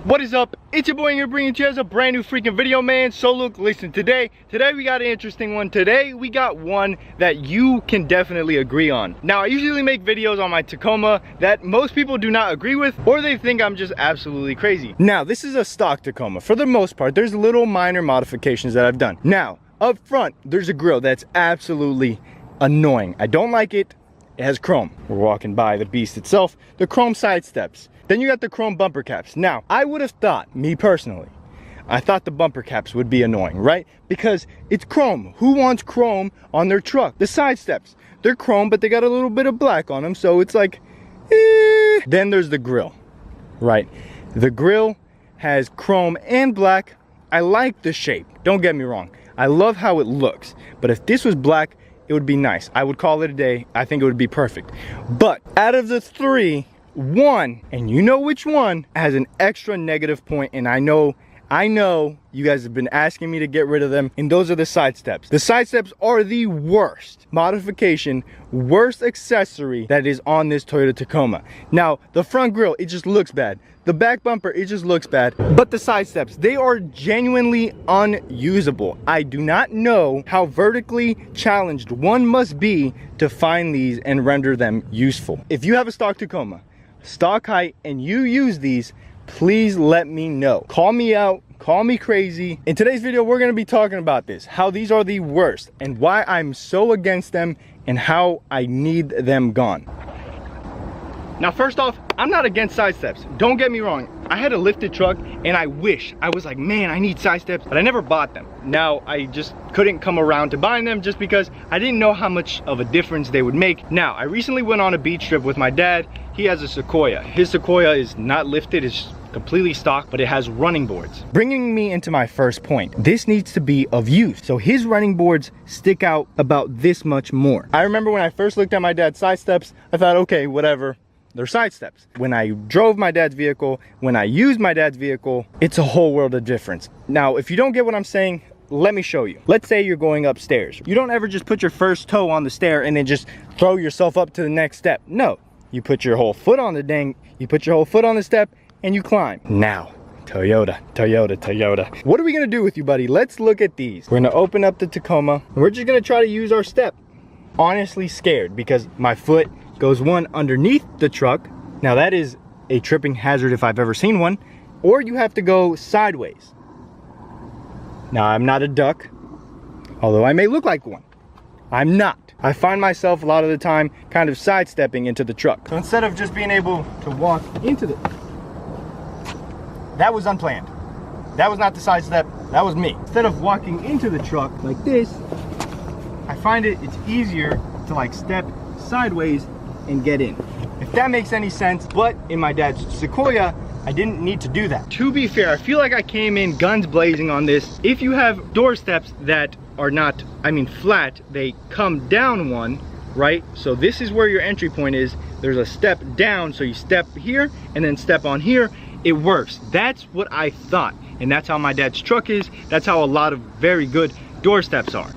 What is up? It's your boy here bringing you a brand new freaking video, man. So look, listen, today we got an interesting one. Today we got one that you can definitely agree on. Now, I usually make videos on my Tacoma that most people do not agree with, or they think I'm just absolutely crazy. Now, this is a stock Tacoma. For the most part, there's little minor modifications that I've done. Now, up front, there's a grill that's absolutely annoying. I don't like it. It has chrome. We're walking by the beast itself. The chrome side steps. Then you got the chrome bumper caps. Now, I would have thought, me personally, I thought the bumper caps would be annoying, right? Because it's chrome. Who wants chrome on their truck? The side steps, they're chrome, but they got a little bit of black on them, so it's like, eh. Then there's the grill, right? The grill has chrome and black. I like the shape, don't get me wrong. I love how it looks, but if this was black, it would be nice. I would call it a day. I think it would be perfect. But out of the three, one, and you know which one, has an extra negative point, and I know you guys have been asking me to get rid of them, and those are the side steps. The side steps are the worst modification, worst accessory that is on this Toyota Tacoma. Now, the front grille, it just looks bad. The back bumper, it just looks bad. But the side steps, they are genuinely unusable. I do not know how vertically challenged one must be to find these and render them useful. If you have a stock Tacoma, stock height, and you use these, please let me know. Call me out, call me crazy. In today's video, we're gonna be talking about this, how these are the worst and why I'm so against them and how I need them gone. Now, first off, I'm not against side steps. Don't get me wrong. I had a lifted truck and I was like, man, I need side steps, but I never bought them. Now, I just couldn't come around to buying them just because I didn't know how much of a difference they would make. Now, I recently went on a beach trip with my dad. He has a Sequoia. His Sequoia is not lifted, it's completely stock, but it has running boards. Bringing me into my first point, this needs to be of use. So his running boards stick out about this much more. I remember when I first looked at my dad's side steps, I thought, okay, whatever. They're side steps. When I drove my dad's vehicle, when I used my dad's vehicle, it's a whole world of difference. Now, if you don't get what I'm saying, let me show you. Let's say you're going upstairs. You don't ever just put your first toe on the stair and then just throw yourself up to the next step. No, you put your whole foot on the step and you climb. Now, Toyota. What are we gonna do with you, buddy? Let's look at these. We're gonna open up the Tacoma and we're just gonna try to use our step. Honestly scared because my foot goes one underneath the truck. Now that is a tripping hazard if I've ever seen one. Or you have to go sideways. Now, I'm not a duck, although I may look like one. I'm not. I find myself a lot of the time kind of sidestepping into the truck. So instead of just being able to walk into the... That was unplanned. That was not the sidestep, that was me. Instead of walking into the truck like this, I find it's easier to like step sideways and get in, if that makes any sense. But in my dad's Sequoia, I didn't need to do that. To be fair, I feel like I came in guns blazing on this. If you have door steps that are not, flat, they come down one, right? So this is where your entry point is. There's a step down, so you step here and then step on here. It works. That's what I thought, and that's how my dad's truck is. That's how a lot of very good door steps are.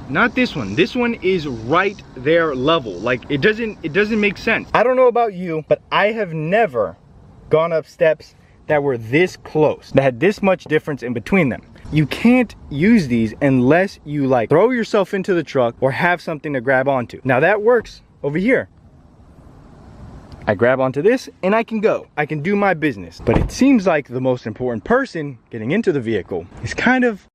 Not this one. This one is right there level. Like, it doesn't make sense. I don't know about you, but I have never gone up steps that were this close, that had this much difference in between them. You can't use these unless you like throw yourself into the truck or have something to grab onto. Now that works over here. I grab onto this and I can go. I can do my business. But it seems like the most important person getting into the vehicle is kind of